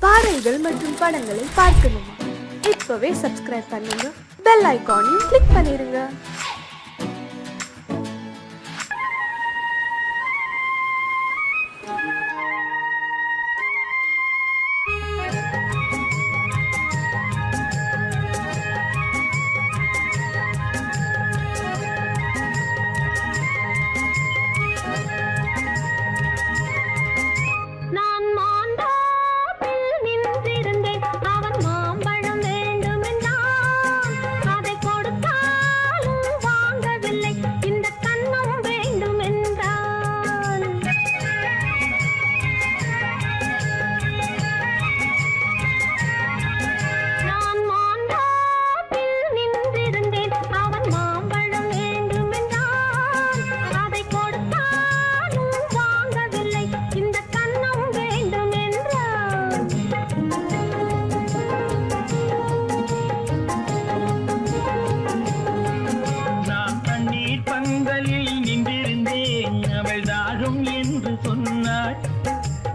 பாடல்கள் மற்றும் படங்களை பார்க்கணுமா? இப்பவே சப்ஸ்கிரைப் பண்ணுங்க, பெல் ஐகானையும் கிளிக் பண்ணிருங்க.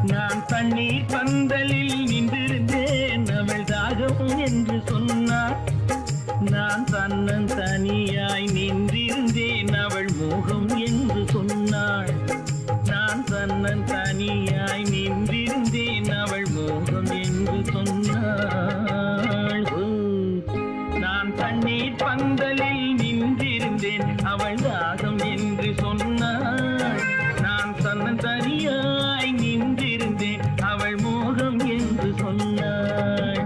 நான் தண்ணீர் பந்தலில் நின்றிருந்தேன், அவள் தாகம் என்று சொன்னாள். நான் தன்னன் தனியாய் நின்றிருந்தேன், அவள் மோகம் என்று சொன்னாள். நான் தன்னன் தனியாய் நின்றிருந்தேன், அவள் மோகம் என்று சொன்னாள். நான் தண்ணீர் பந்தலில் நின்றிருந்தேன், அவள் தாகம் என்று சொன்னாள். நான் தன்னன் தனியாய் நின்றிருந்தேன், அவள் மோகம் என்று சொன்னாள்.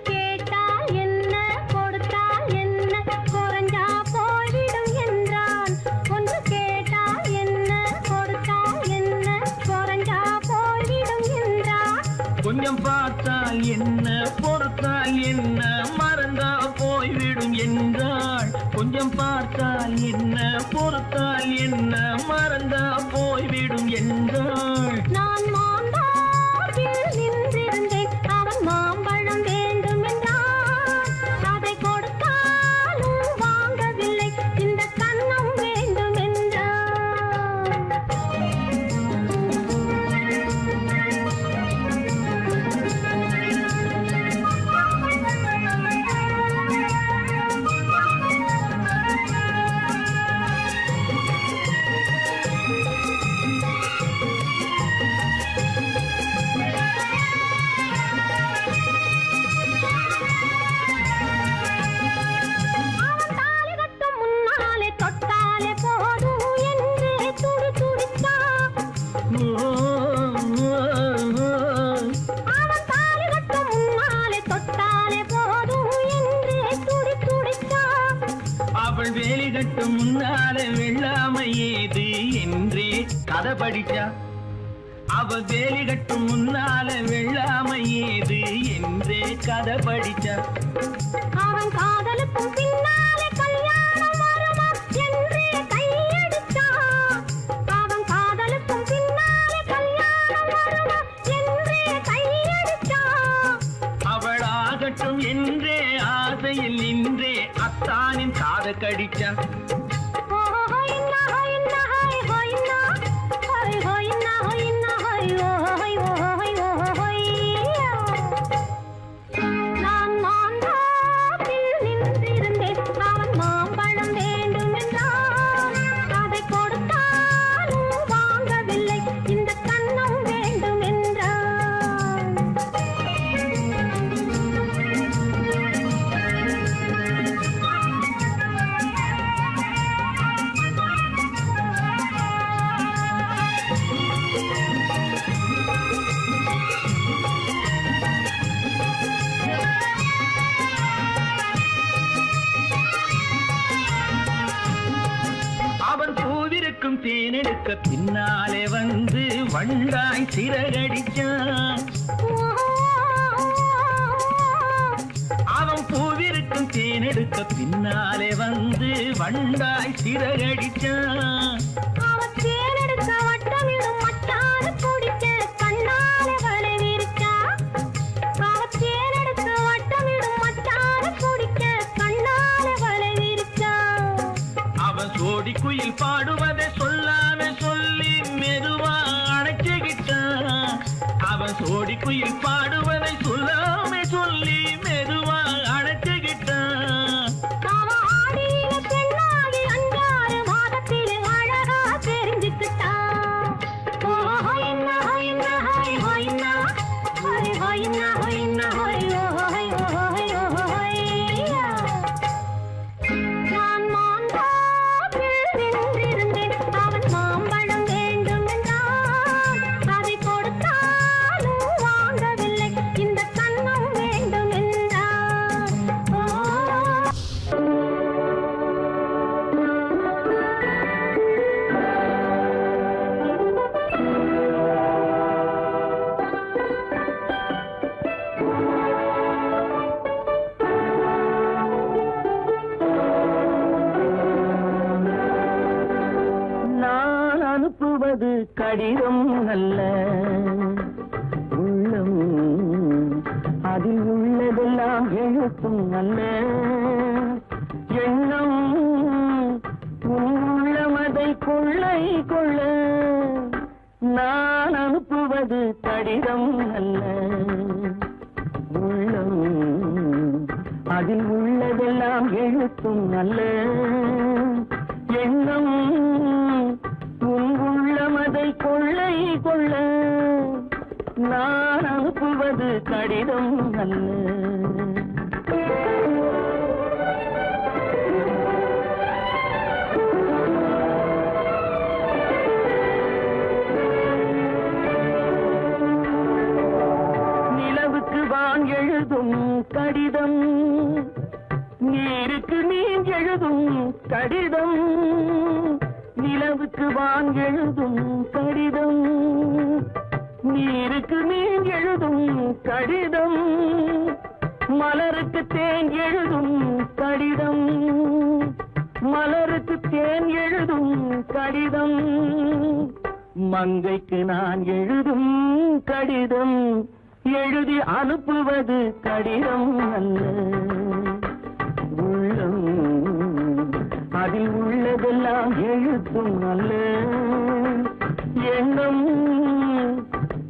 கேட்டால் என்ன, கொடுத்தால் என்ன, குறைஞ்சா போய்விடும் என்றான். ஒன்று கேட்டால் என்ன, கொடுத்தால் என்ன, குறைஞ்சா போய்விடும் என்றான். கொஞ்சம் பார்த்தால் என்ன, பொறுத்தால் என்ன, மறந்தா போய்விடும் என்றாள். கொஞ்சம் பார்த்தால் என்ன, பொறுத்தால் என்ன, மறந்தா போய்விடும் என்றாள். நான் மாந்தாப்பில் நின்றிருந்தேன், அவன் மாம்பழம் வேண்டும் என்றான். அதை கொடுத்தாலும் வாங்கவில்லை, இந்த கன்னம் வேண்டும் என்றான். அவள் வேலி கட்டும் முன்னாலே வெள்ளாமை ஏது என்றே கதை படிச்சா. அவள் வேலி கட்டும் முன்னாலே வெள்ளாமை ஏது என்றே கதை படிச்சா. அவன் காதலுக்கும் பின்னாலே கல்யாணம் வருமா என்றே கையடிச்சா. அவன் காதலுக்கும் பின்னாலே கல்யாணம் வருமா என்றே கையடிச்சா. அவள் ஆகட்டும் என்றே ஆசையில் நின்றே அத்தானின் காத கடிச்சா. நான் மாந்தாப்பில் நின்றிருந்தேன், அவன் மாம்பழம் வேண்டும் என்றான். அதை கொடுத்தாலும் வாங்கவில்லை, இந்த கன்னம் வேண்டும் என்றான். அவன் பூவிருக்கும் தேனெடுக்க பின்னாலே வந்து வண்டாய் சிறகடிச்சான். அவன் பூவிருக்கும் தேனெடுக்க பின்னாலே வந்து வண்டாய் சிறகடிச்சான். அவன் தேனெடுக்க வட்டமிடும் மட்டாறு குடிக்க கண்ணாலே வலை விரிச்சா. அவன் தேனெடுக்க வட்டமிடும் மட்டாறு குடிக்க கண்ணாலே வலை விரிச்சா. அவன் சோடி குயில் குயில் பாடுவதை சொல்லாம சொல்லி மெதுவா அணைச்சுக்கிட்டான். அவன் சோடி குயில் பாடுவதை சொல்லாம சொல்லி மெதுவா அணைச்சுக்கிட்டான். அவன் ஆடியில பெண்ணாகி 5-6 மாதத்திலே அழகா தெரிஞ்சுக்கிட்டான். ஓ ஹொய்னா ஹொய்னா ஹொய் ஹொய்னா ஹொய் ஹொய்னா ஹொய்னா ஹொய் ஓ ஹொய் ஓ ஹொய் ஓ ஹொய்யா. நான் மாந்தாப்பில் நின்றிருந்தேன். அவன் மாம்பழம் வேண்டும் என்றான். அதை கொடுத்தாலும் வாங்கவில்லை. இந்த கன்னம் வேண்டும் என்றான். ஓ நான் அனுப்புவது கடிதம் அல்ல, உள்ளம் அதில் உள்ளதெல்லாம் எழுத்தும் அல்ல. எண்ணம் உன் உள்ளமதை கொள்ளை கொள்ள. நான் அனுப்புவது கடிதம் அல்ல, உள்ளம் அதில் உள்ளதெல்லாம் எழுத்தும் அல்ல. எண்ணம் உன் உள்ளமதை கொள்ளை கொள்ள. நான் அனுப்புவது கடிதம் அல்ல. நிலவுக்கு வான் எழுதும் கடிதம், நீருக்கு நீர் எழுதும் கடிதம். நிலவுக்கு வான் எழுதும் கடிதம், நீருக்கு நீர் எழுதும் கடிதம். மலருக்கு தேன் எழுதும் கடிதம், மலருக்கு தேன் எழுதும் கடிதம். மங்கைக்கு நான் எழுதும் கடிதம், எழுதி அனுப்புவது கடிதம் அல்ல. உள்ளம் அதில் உள்ளதெல்லாம் எழுத்தும் அல்ல. எண்ணம்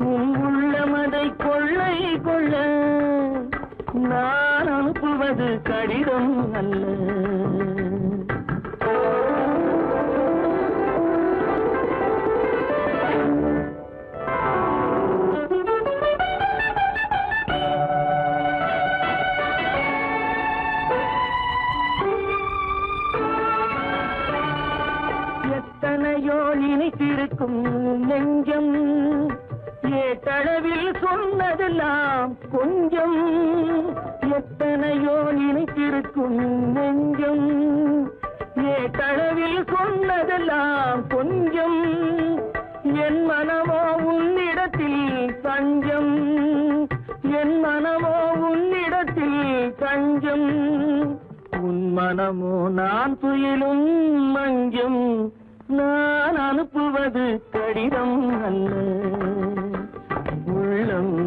உன் உள்ளமதை கொள்ளை கொள்ள. நான் அனுப்புவது கடிதம் அல்ல. எத்தனையோ இனித்திருக்கும் நெஞ்சம், ஏட்டளவில் சொன்னதெல்லாம் கொஞ்சம். எத்தனையோ இனித்திருக்கும் நெஞ்சம், ஏட்டளவில் சொன்னதெல்லாம் கொஞ்சம். என் மனமோ உன்னிடத்தில் தஞ்சம், என் மனமோ உன்னிடத்தில் தஞ்சம். உன் மனமோ நான் துயிலும் மஞ்சம். நான் அனுப்புவது கடிதம் அல்ல, உள்ளம்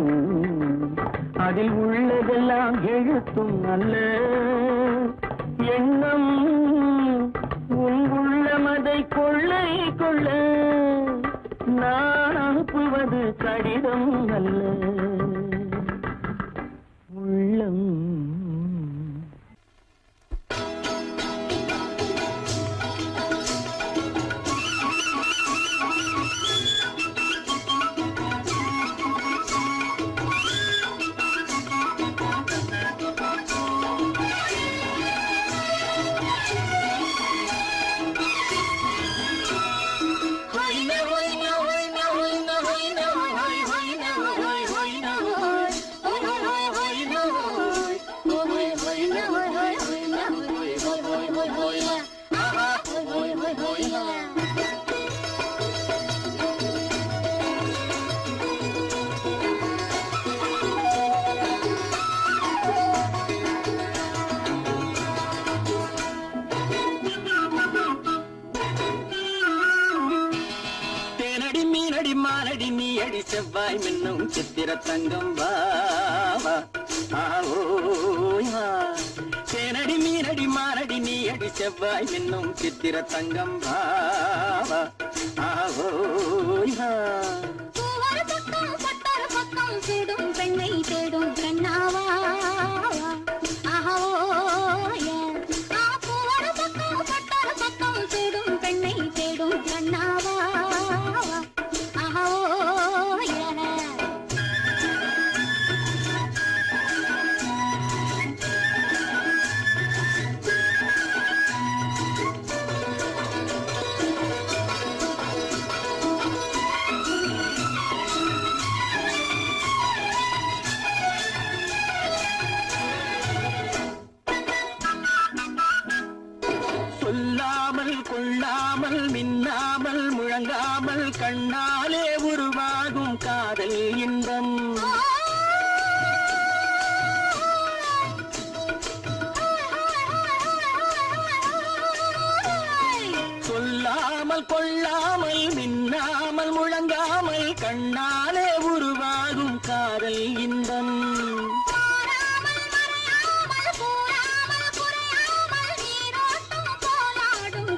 அதில் உள்ளதெல்லாம் எழுத்தும் அல்ல. எண்ணம் உன் உள்ளமதை கொள்ளை கொள்ள. நான் அனுப்புவது கடிதம் அல்ல, உள்ளம். செவ்வாய் மின்னும் சித்திர தங்கம் வாவா. தேனடி மீனடி மாரடி நீ அடி செவ்வாய் மின்னும் சித்திர தங்கம் பாவா ஆவோய் வா. பூவொரு பக்கம் பட்டொரு பக்கம் சூடும் பெண்ணை தேடும் கண்ணாவா ஆஹோய. பூவொரு பக்கம் பட்டொரு பக்கம் சூடும் பெண்ணை தேடும் கண்ணாவா ஆஹோய. சொல்லாமல் கொள்ளாமல் மின்னாமல் முழங்காமல் கண்ணாலே உருவாகும் காதல் இன்பம். சொல்லாமல் கொள்ளாமல் மின்னாமல் முழங்காமல் கண்ணாலே உருவாகும் காதல் இன்பம்.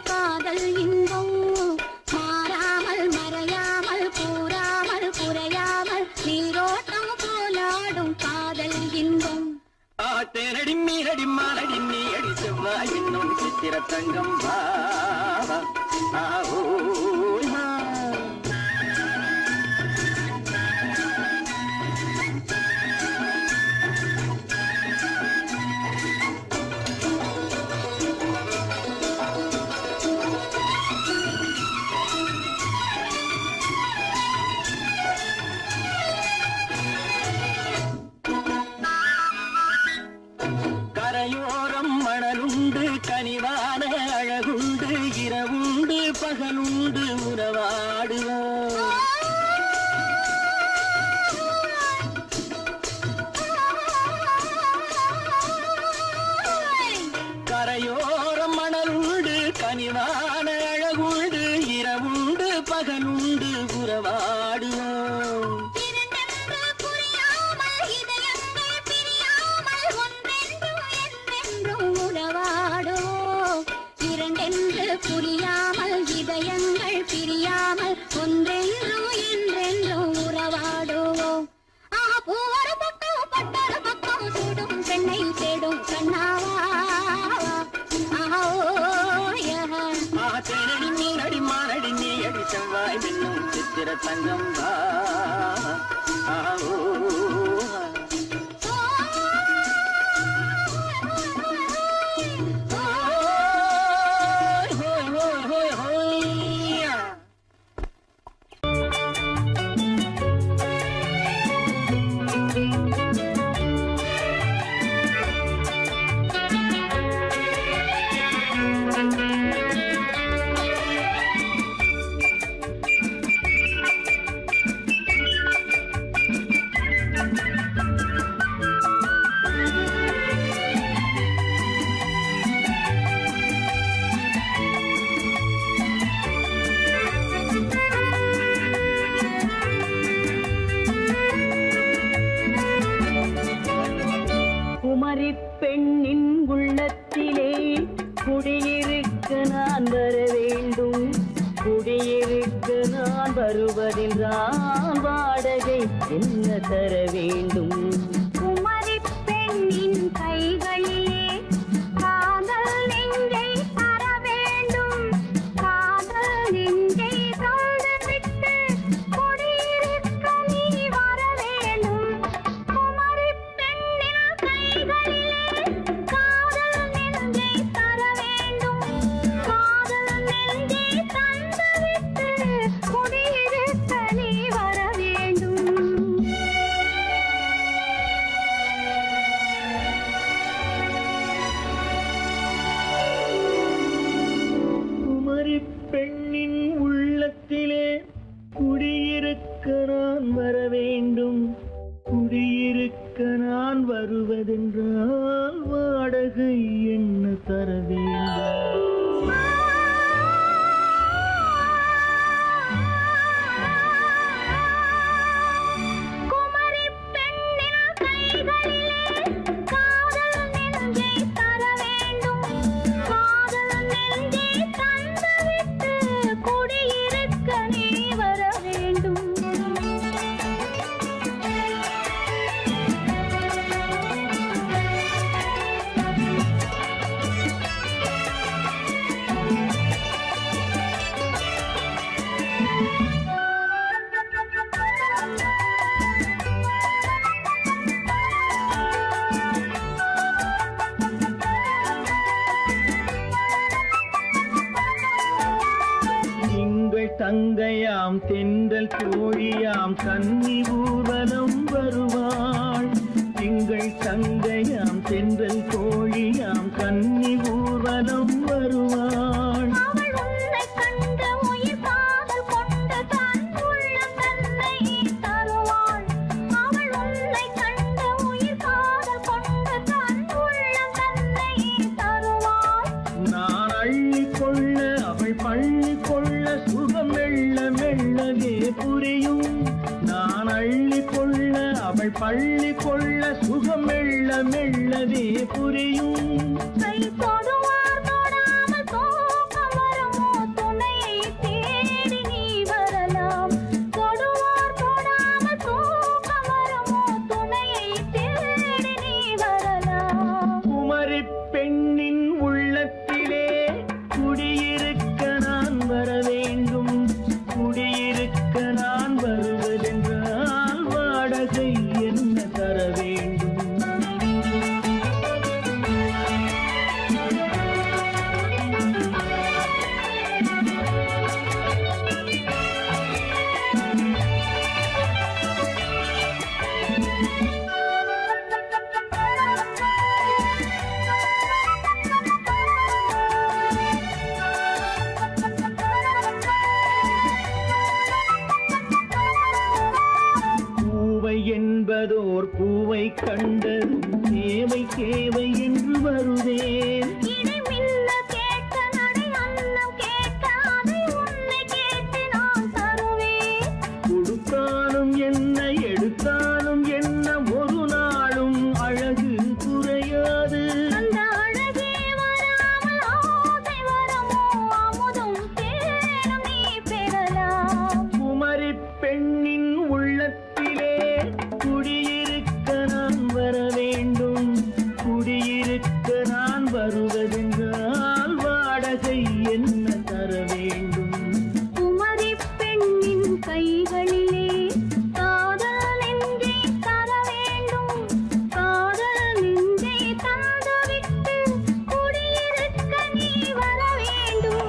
காதல் இன்பம் மாறாமல் மறையாமல் கூறாமல் குறையாமல் நீரோட்டம் போலாடும் காதல் இன்பம். தேனடி மீனடி மானடி நீ அடி செவ்வாய் இன்னும் சித்திர தங்கம் பாவா ஆவோய் வா. கரையோரம் மணலுண்டு கனிவான அழகுண்டு இரவுண்டு பகலுண்டு உறவாடுவோம். கரையோரம் மணலுண்டு கனிவான அழகுண்டு இரவுண்டு பகலுண்டு உறவாடுவோம். புரியாமல் இதயங்கள் பிரியாமல் ஒன்றென்றும் என்றென்றும் உறவாடுவோம். பூவொரு பக்கம் பட்டொரு பக்கம் சூடும் பெண்ணை தேடும் கண்ணாவா தேனடி மீனடி மானடி நீ அடி செவ்வாய் மின்னும் சித்திர தங்கம் பாவா ஆவோய் வா. பெண்ணின் உள்ளத்திலே குடியிருக்க நான் வர வேண்டும். குடியிருக்க நான் வருவதென்றால் வாடகை என்ன தர வேண்டும்? குமரி பெண்ணின் கைகளிலே காதல் நெஞ்சை தர வேண்டும். காதல் நெஞ்சை தந்துவிட்டு குடியிருக்க நீ வர வேண்டும். குமரி பெண்ணின் கைகளிலே காதல் நெஞ்சை தர வேண்டும். காதல் நெஞ்சை தந்துவிட்டு குடியிருக்க நீ வர வேண்டும். குமரி பெண்ணின் உள்ளத்திலே குடியிருக்க நான் வர வேண்டும். குடியிருக்க நான் வருவதென்றால் வாடகை என்ன தர வேண்டும்? குமரி பெண்ணின் கைகளிலே காதல் நெஞ்சை தர வேண்டும். காதல் தங்கையாம் தென்றல் தோழியாம் கன்னி ஊர்வலம் வருவாள். திங்கள் தங்கையாம் தென்றல் தோழியாம் கன்னி ஊர்வலம் வருவாள். அவள் உன்னை கண்டு உயிர் காதல் கொண்டு தன் உள்ளம் தன்னை தருவாள். அவள் உன்னை கண்டு உயிர் காதல் கொண்டு தன் உள்ளம் தன்னை தருவாள். நான் அள்ளி கொள்ள அவள் பள்ளி கொள்ள சுகம் மெல்ல மெல்லவே புரியும். நான் அள்ளி கொள்ள அவள் பள்ளி கொள்ள சுகம் மெல்ல மெல்லவே புரியும். கை தொடுவார் தொடாமல் தூக்கம் வருமோ துணையை தேடி நீ வரலாம். தொடுவார் தொடாமல் தூக்கம் வருமோ துணையை தேடி நீ வரலாம். குமரி பெண்ணின் உள்ளத்திலே குடியிருக்க நான் வர வேண்டும். குடியிருக்க நான் வருவதென்றால் வாடகை என்ன தர வேண்டும்? பூவை என்பதோர் பூவை கண்டதும் தேவை தேவை என்று வருவேன். இடி மின்ன கேட்க நடை அன்னம் கேட்க அதை உன்னை கேட்டு நான் தருவேன். கொடுத்தாலும் என்ன எடுத்தாலும் என்ன ஒரு நாளும் அழகு குறையாது. அந்த அழகே வராமல் ஆசை வரமோ அமுதும் தேனும் நீ பெறலாம். குமரி பெண்ணின் உள்ளத்திலே குடியிருக்க நான் வர வேண்டும். குடியிருக்க நான் வருவதென்றால் வாடகை என்ன தர வேண்டும்? குமரி பெண்ணின் கைகளிலே காதல் நெஞ்சை தர வேண்டும். காதல் நெஞ்சை தந்துவிட்டு குடியிருக்க நீ வர வேண்டும்.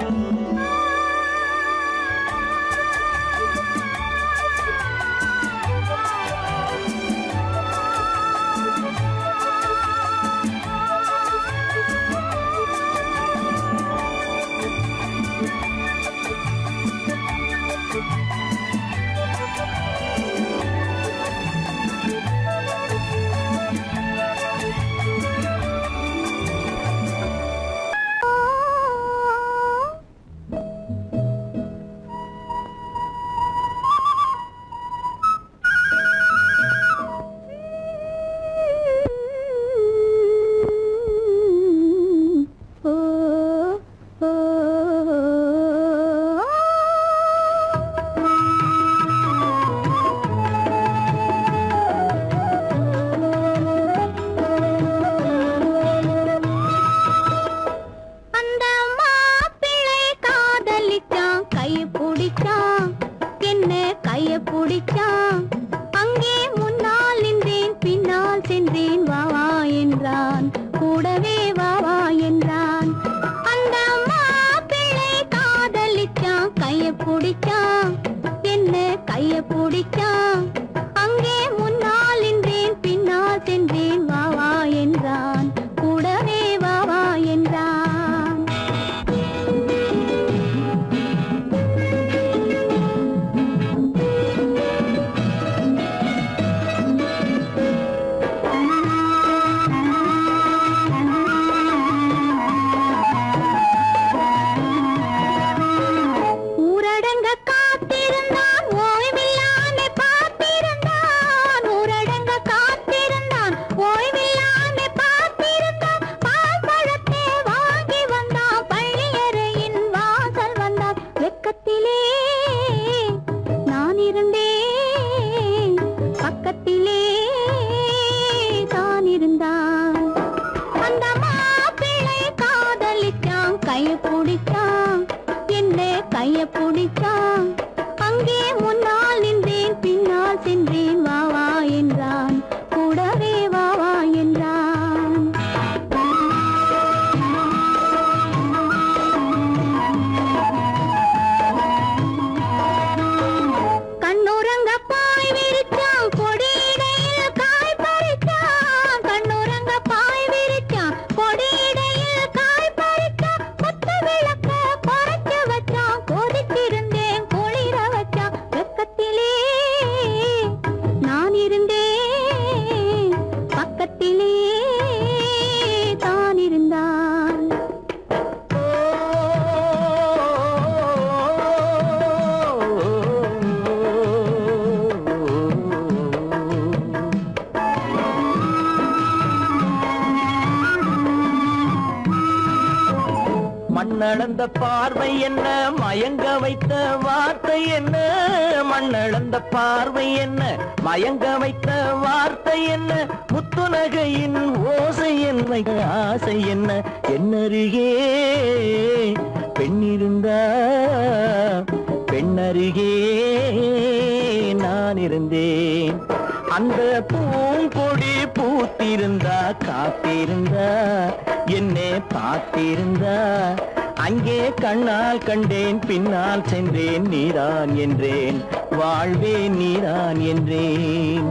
அந்த மாப்பிள்ளை காதலிச்சான் கைய பிடிச்சான் என்ன கைய பிடிச்சான். அங்கே முன்னால் நின்றேன் பின்னால் சென்றேன் வா வா என்றான் கூடவே வா வா என்றான். அந்த மாப்பிள்ளை காதலிச்சான் கைய பிடிச்சான் என்ன கைய பிடிச்சான். அங்கே முன்னால் நின்றேன் பின்னால் சென்றேன் வா வா என்றான் கூடவே வா வா என்றான். ஊரடங்க காத்திருந்தான் ஓய்வில்லாமே பார்த்திருந்தான். ஊரடங்க காத்திருந்தான் ஓய்வில்லாமே பார்த்திருந்தான். பால் பழத்தை வாங்கி வந்தான் பள்ளியறையின் வாசல் வந்தான். வெக்கத்திலே நான் இருந்தேன் பக்கத்திலே தான் இருந்தான். அந்த மாப்பிள்ளை காதலிச்சான் கைய பிடிச்சான் என்ன கைய பிடிச்சான். அங்கே முன்னால் நின்றேன் பின்னால் சென்றேன் வா வா என்றான் கூடவே வா வா என்றான். மண்ணளந்த பார்வை என்ன, மயங்க வைத்த வார்த்தை என்ன, மண்ணளந்த பார்வை என்ன, மயங்க வைத்த வார்த்தை என்ன, முத்துநகையின் ஓசை என்ன, ஆசை என்ன, என்னருகே பெண்ணிருந்தா பெண்ணருகே நான் இருந்தேன். அந்த பூங்கொடி பூத்திருந்தா காத்திருந்தா என்னை பார்த்திருந்தா அங்கே கண்ணால் கண்டேன் பின்னால் சென்றேன் நீதான் என்றேன் வாழ்வே நீதான் என்றேன்.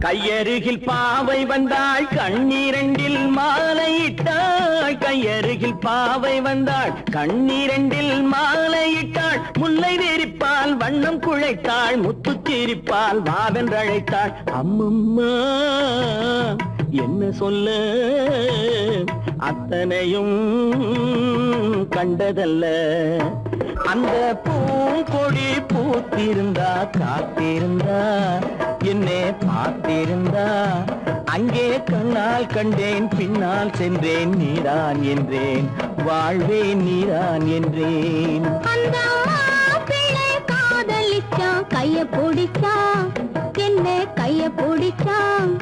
கையருகில் பாவை வந்தாள் கண்ணீரண்டில் மாலையிட்டாள், கையருகில் பாவை வந்தாள் கண்ணீரண்டில் மாலையிட்டாள், முல்லை வெறிப்பால் வண்ணம் குழைத்தாள், முத்துச்சிரிப்பால் வாவென்றழைத்தாள். அம்மம்மா என்ன சொல்ல அத்தனையும் கண்டதல்ல, அந்த பூங்கொடி பூத்திருந்தா காத்திருந்தா என்னை பார்த்திருந்தா அங்கே கண்ணால் கண்டேன் பின்னால் சென்றேன் நீதான் என்றேன் வாழ்வே நீதான் என்றேன். அந்த மாப்பிள்ளை காதலிச்சான், கைய பிடிச்சான், என்ன கைய பிடிச்சான்,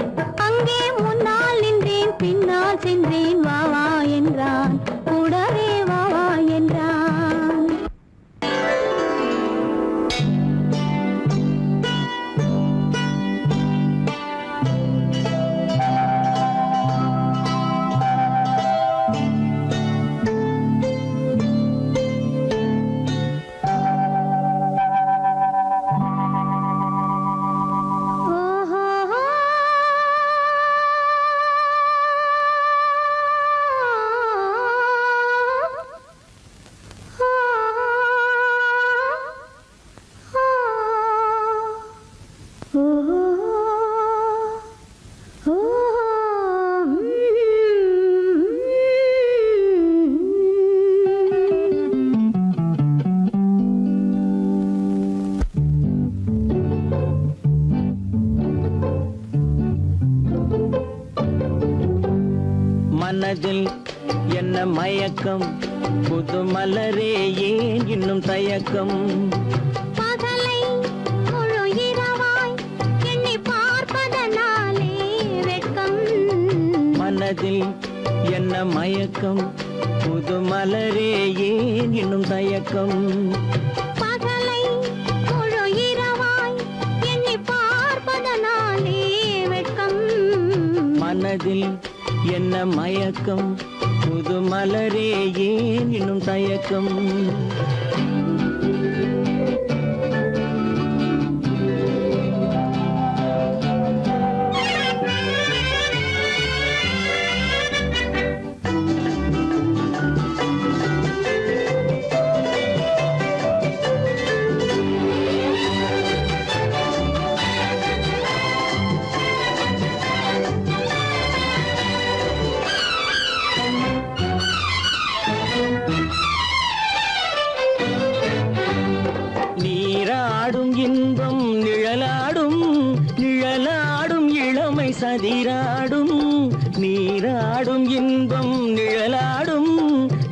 அங்கே முன்னால் நின்றேன் பின்னால் சென்றேன் வா வா என்றான், கூடவே வா வா என்றான். மனதில் என்ன மயக்கம், புது மலரே ஏன் இன்னும் தயக்கம், பகலை முழு இரவாய் எண்ணி பார்ப்பதனாலே வெட்கம். மனதில் என்ன மயக்கம், புது மலரே ஏன் இன்னும் தயக்கம், பகலை முழு இரவாய் எண்ணி பார்ப்பதனாலே வெட்கம். மனதில் என்ன மயக்கம், புது மலரே ஏன் இன்னும் தயக்கம். நீராடும் இன்பம் நிழலாடும், நிழலாடும் இளமை சதிராடும், நீராடும் இன்பம் நிழலாடும்,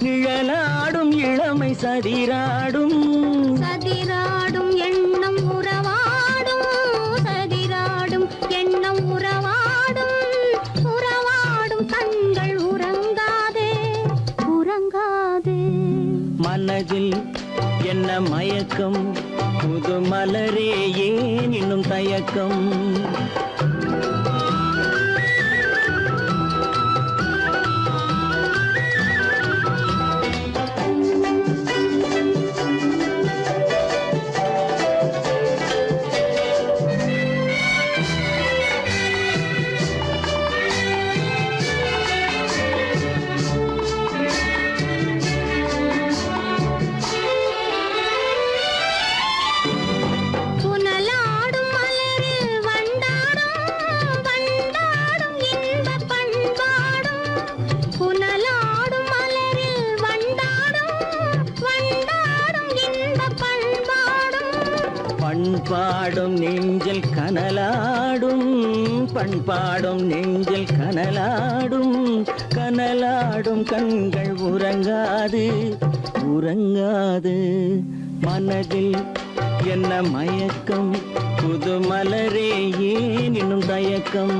நிழலாடும் இளமை சதிராடும், சதிராடும் எண்ணம் உறவாடும், சதிராடும் எண்ணம் உறவாடும், உறவாடும் கண்கள் உறங்காதே உறங்காதே. மனதில் என்ன மயக்கம், புது மலரே ஏன் இன்னும் தயக்கம். புனலாடும் மலரில் வண்டாடும் பண்பாடும் நெஞ்சில் கனலாடும், பண்பாடும் நெஞ்சில் கனலாடும், கனலாடும் கண்கள் உறங்காது, உறங்காது. மனதில் என்ன மயக்கம், புது மலரே ஏன் இன்னும் தயக்கம்?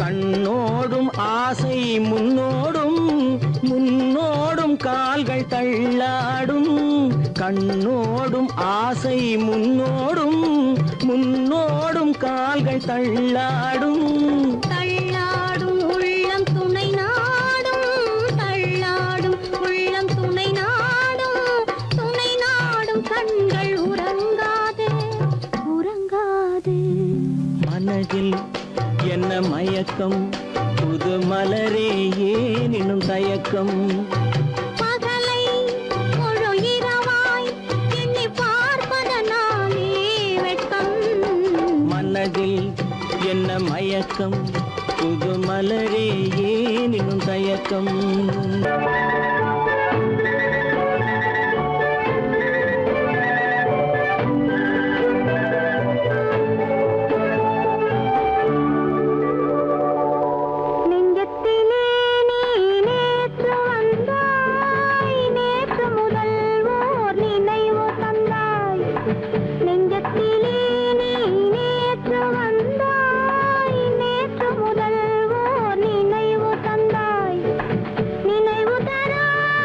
கண்ணோடும் ஆசை முன்னோடும், முன்னோடும் கால்கள் தள்ளாடும். கண்ணோடும் ஆசை முன்னோடும், முன்னோடும் கால்கள் தள்ளாடும். தள்ளாடும் உள்ளம் துணை நாடும், தள்ளாடும் உள்ளம் துணை நாடும், துணை நாடும் கண்கள் உறங்காது, உறங்காது. மனதில் என்ன மயக்கம், புது மலரே ஏன் இன்னும் தயக்கம்? பகலை முழு இரவாய் எண்ணி பார்ப்பதனாலே வெட்கம். மனதில் என்ன மயக்கம், புது மலரே ஏன் இன்னும் தயக்கம்? நெஞ்சத்திலே நீ நேற்று வந்தாய், நேற்று முதல் ஓர் நினைவு தந்தாய். நெஞ்சத்திலே நீ நேற்று வந்தாய், நேற்று முதல் ஓர் நினைவு தந்தாய். நினைவு தராத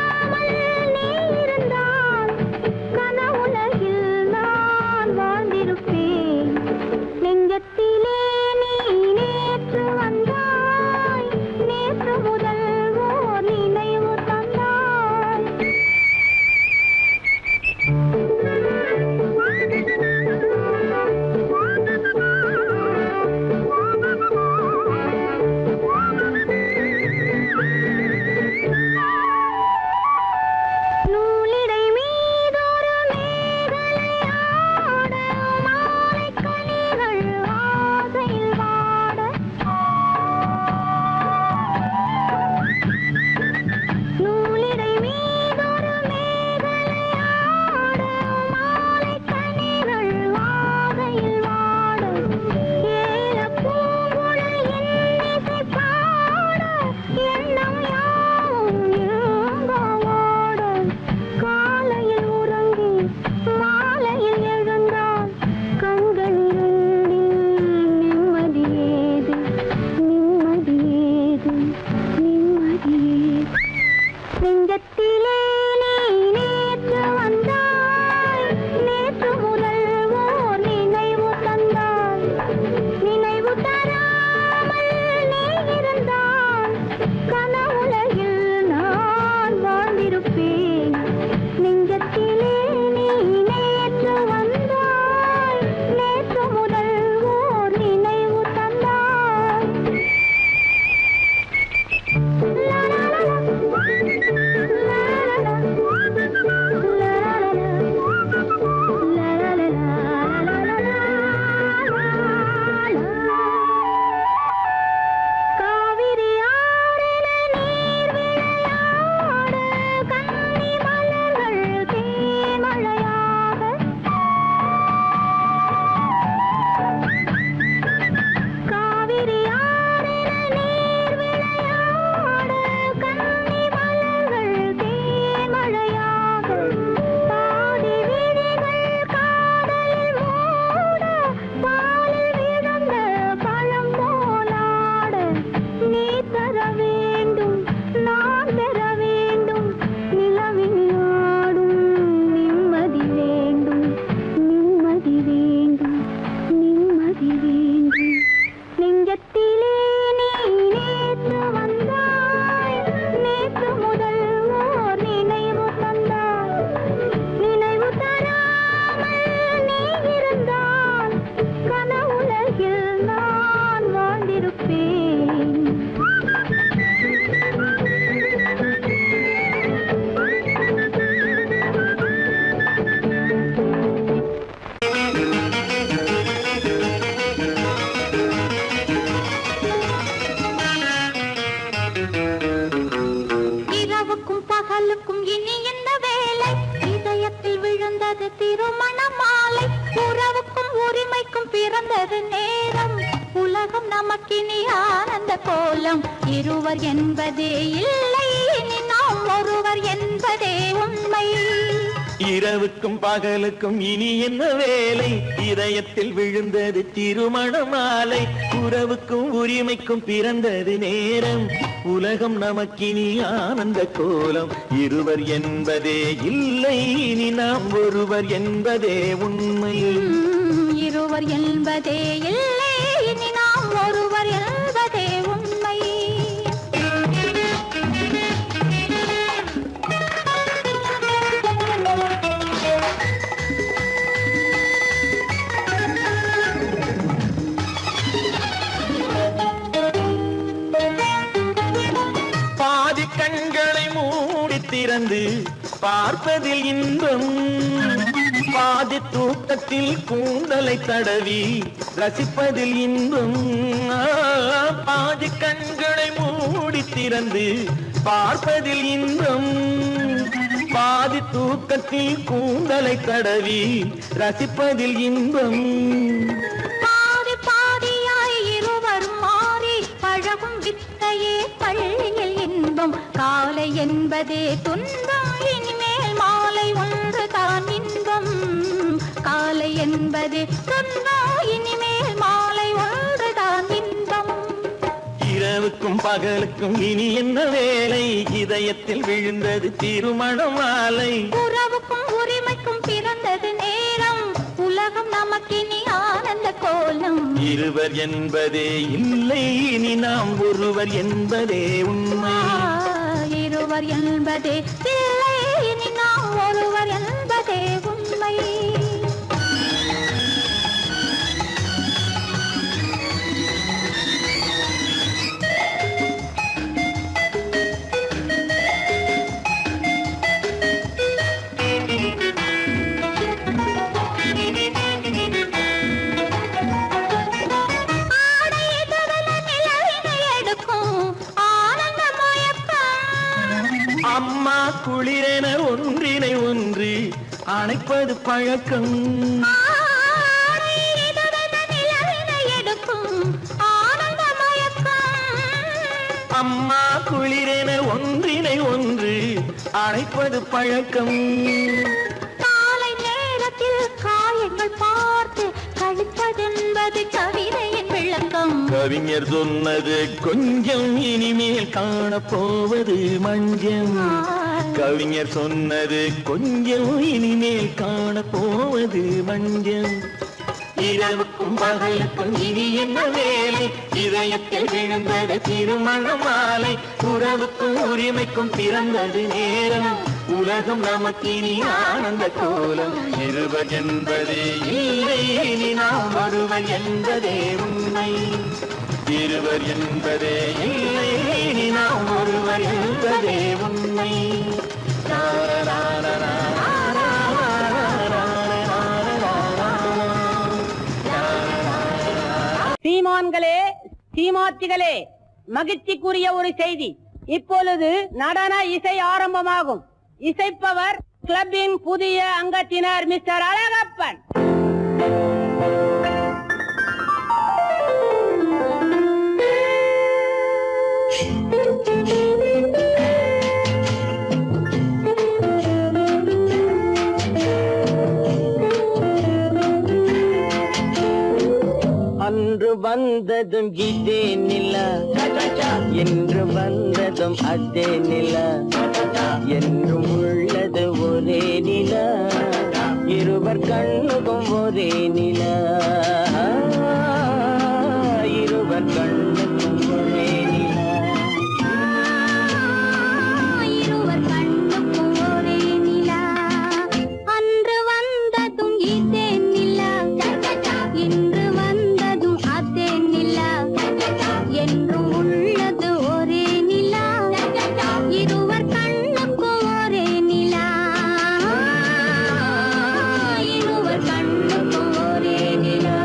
பிறந்தது நேரம் உலகம் நமக்கினி ஆனந்த கோலம் இருவர் என்பதே இல்லை இனி நாம் ஒருவர் என்பதே உண்மை இரவுக்கும் பகலுக்கும் இனி என்ன வேலை இதயத்தில் விழுந்தது திருமண மாலை உறவுக்கும் உரிமைக்கும் பிறந்தது நேரம் உலகம் நமக்கினி ஆனந்த கோலம் இருவர் என்பதே இல்லை இனி நாம் ஒருவர் என்பதே உண்மை இருவர் என்பதே இல்லை இனி நாம் ஒருவர் என்பதே உண்மை பாதி கண்களை மூடி திறந்து பார்ப்பதில் இன்பம் பாதி தூக்கத்தில் கூந்தலை தடவி ரசிப்பதில் இன்பம் பாதி கண்களை மூடி திறந்து பார்ப்பதில் இன்பம் பாதி தூக்கத்தில் கூந்தலை தடவி ரசிப்பதில் இன்பம் பாதி பாதியாய் இருவர் மாறி பழகும் வித்தையே பள்ளியில் இன்பம் காலை என்பதே துன்பம் இனிமேல் மாலை ஒன்று தான் இன்பம் காலை என்பதே துன்பம் இனிமேல் மாலை ஒன்று தான் இன்பம் இரவுக்கும் பகலுக்கும் இனி என்ன வேலை இதயத்தில் விழுந்தது திருமண மாலை உறவுக்கும் உரிமைக்கும் பிறந்தது நேரம் உலகம் நமக்கினி ஆனந்த கோலம் இருவர் என்பதே இல்லை இனி நாம் ஒருவர் என்பதே உண்மை இருவர் என்பதே இல்லை இனி நாம் ஒருவர் என்பதே உண்மை அம்மா குளிரென ஒன்றினை ஒன்று அணைப்பது பழக்கம் அம்மா குளிரென ஒன்றினை ஒன்று அணைப்பது பழக்கம் காலை நேரத்தில் காயங்கள் பார்த்து கழிப்பதென்பது கவிதையின் விளக்கம் கவிஞர் சொன்னது கொஞ்சம் இனிமேல் காணப்போவது மஞ்சம் கவிஞர் சொன்னது கொஞ்சம் இனிமேல் காணப்போவது மஞ்சம் இரவுக்கும் பகலுக்கும் இனி என்ன வேலை இதயத்தில் விழுந்தது திருமண மாலை உறவுக்கும் உரிமைக்கும் பிறந்தது நேரம் உலகம் நமக்கினி ஆனந்த கோலம் இருவர் என்பதே இல்லை இனி நாம் ஒருவர் என்பதே உண்மை இருவர் என்பதே இல்லை இனி நாம் ஒருவர் என்பதே உண்மை சீமான்களே சீமாத்திகளே மகிழ்ச்சிக்குரிய ஒரு செய்தி இப்பொழுது நடன இசை ஆரம்பமாகும் இசைப்பவர் கிளப்பின் புதிய அங்கத்தினர் மிஸ்டர் அழகப்பன் அன்று வந்ததும் இதே நிலா என்று வந்ததும் அதே நிலா என்றும் உள்ளது ஒரே நிலா இருவர் கண்ணுக்கும் ஒரே நிலா இருவர் கண்ணுக்கும் ஒரே நிலா இருவர் கண்ணுக்கும் ஒரே நிலா அன்று வந்ததும் இதே நிலா இன்று வந்ததும் அதே நிலா என்றும் உள்ளது ஒரே நிலா இருவர் கண்ணுக்கும் ஒரே நிலா இருவர் கண்ணுக்கும் ஒரே நிலா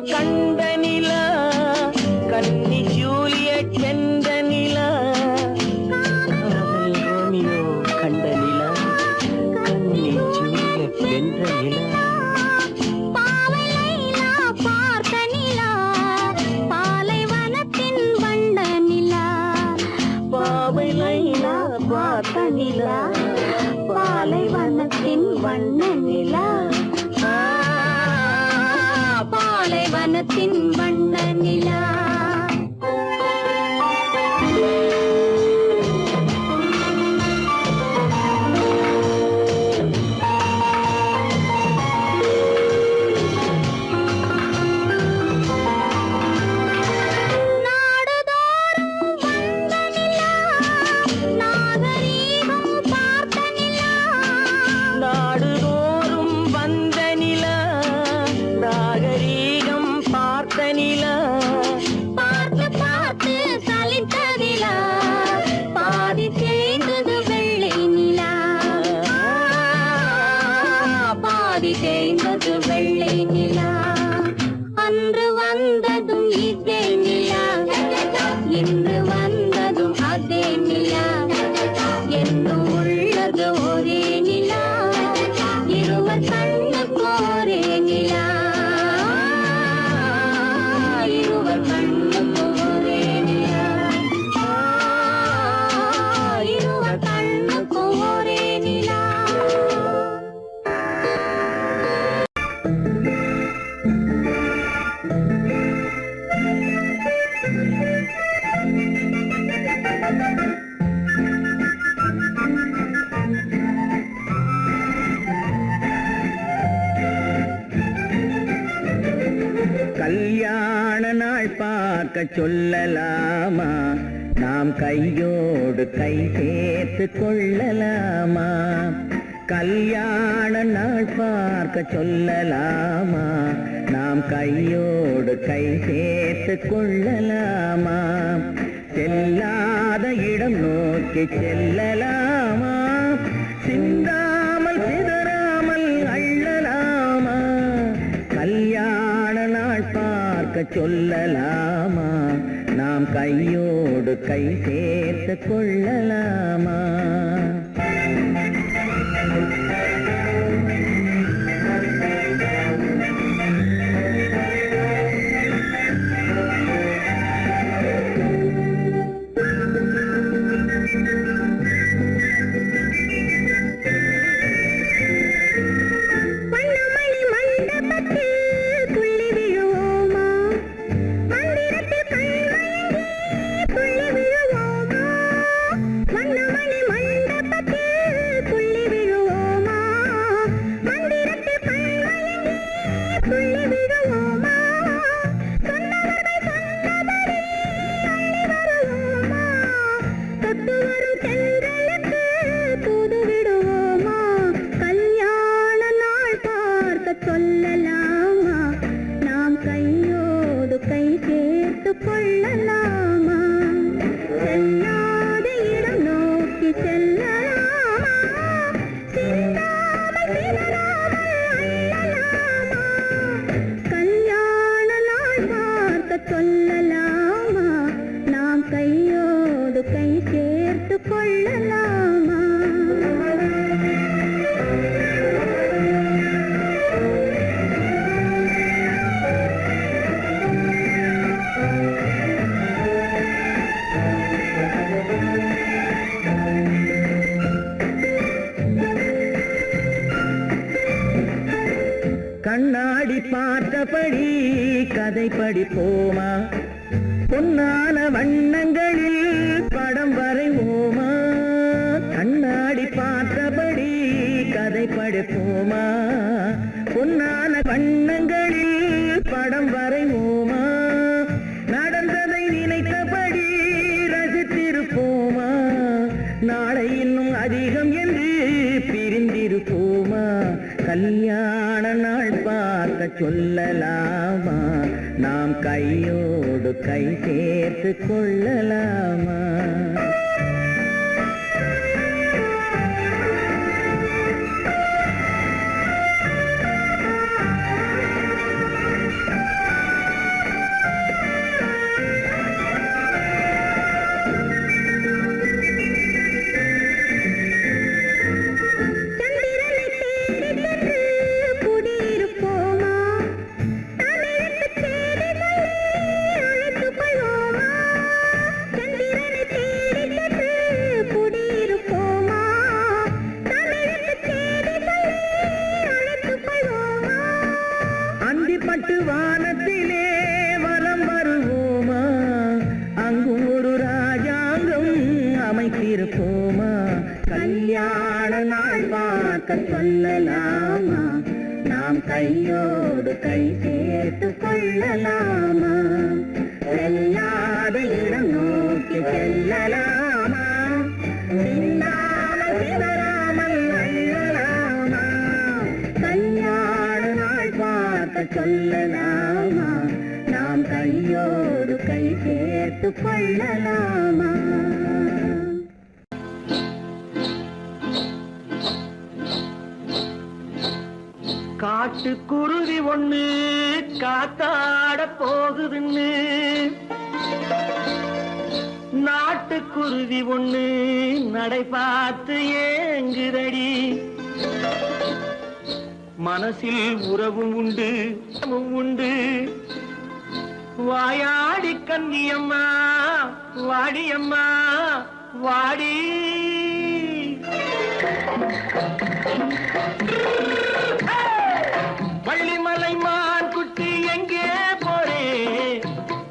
கண்ட நிலா கன்னி ஜூலியட் வென்ற நிலா காதல் ரோமியோ கண்ட நிலா கன்னி ஜூலியட் வென்ற நிலா பாவை லைலா பார்த்த நிலா பாலைவனத்தின் வண்ண நிலா பாவை லைலா பார்த்த நிலா பாலைவனத்தின் வண்ண நிலா பாலைவனத்தின் வண்ண நிலா நாடுதோறும் வந்த நிலா நாகரீகம் பார்த்த நிலா பார்த்து பார்த்து சலித்ததிலா பாதி தேய்ந்தது வெள்ளை நிலா பாதி தேய்ந்தது வெள்ளை நிலா அன்று வந்ததும் இதே நிலா இன்று வந்ததும் அதே நிலா என்னும் உள்ளது ஒரே நிலா இருவர் கண்ணுக்கு ஒரே நிலா இருவர் கண்ணுக்கு ஒரே நிலா இருவர் கண்ணுக்கு ஒரே நிலா கல்யாண நாள் பார்க்க சொல்லலாமா நாம் கையோடு கை சேர்த்து கொள்ளலாமா கல்யாண நாள் பார்க்க சொல்லலாமா நாம் கையோடு கை சேர்த்து கொள்ளலாமா செல்லாத இடம் நோக்கி செல்லலாமா சிந்தாமல் சிதறாமல் அள்ளலாமா கல்யாண நாள் பார்க்க சொல்லலாமா நாம் கையோடு கை சேர்த்து கொள்ளலாமா வண்ணமணி மண்டபத்தில் துள்ளி விழுவோமா மந்திரத்தில் கண்மயங்கி துள்ளி விழுவோமா வண்ணமணி மண்டபத்தில் துள்ளி விழுவோமா மந்திரத்தில் கண்மயங்கி துள்ளி விழுவோமா சொன்னவர்கள் சொன்னபடி அள்ளி வருவோமா தொட்டு வரும் தென்றலுக்கு தூது விடுவோமா கல்யாண நாள் பார்க்க சொல்லலாமா நாம் கையோடு கை சேர்த்து கொள்ளலாமா செல்லாத இடம் நோக்கி செல்லலாமா சிந்தாமல் சிதறாமல் அள்ளலாமா கல்யாண நாள் பார்க்க சொல்லலாமா நாம் கையோடு கை சேர்த்து கொள்ளலாமா கண்ணாடி பார்த்தபடி கதை படிப்போமா பொன்னான வண்ணங்களில் படம் வரைவோமா கண்ணாடி பார்த்தபடி கதை படிப்போமா பொன்னான வண்ணங்களில் படம் வரைவோமா நடந்ததை நினைத்தபடி ரசித்திருப்போமா நாளை இன்னும் அதிகம் என்று பிரிந்திருப்போமா கல்யாண நாள் பார்க்க சொல்லலாமா நாம் கையோடு கை சேர்த்து கொள்ளலாமா பட்டு வானத்திலே வலம் வருவோமா, அங்கும் ஒரு ராஜாங்கம் அமைத்திருப்போமா, கல்யாண நாள் பார்க்க சொல்லலாமா, நாம் கையோடு கை சேர்த்து கொள்ளலாமா, செல்லாத இடம் நோக்கி செல்லலாமா, சிந்தாமல் சிதறாமல் அள்ளலாமா, கல்யாண நாள் பார்க்க சொல்லலாமா, நாம் கையோடு கை சேர்த்து கொள்ளலாமா. காட்டுக்குருவி ஒண்ணு காத்தாட போகுதுன்னு, நாட்டுக்குருவி ஒண்ணு நடை பார்த்து ஏங்குதடி, மனசில் உறவும் உண்டு உண்டு, வாயாடி கன்னியம்மா வாடியம்மா வாடி. வள்ளிமலை மான் குட்டி எங்கே போறே,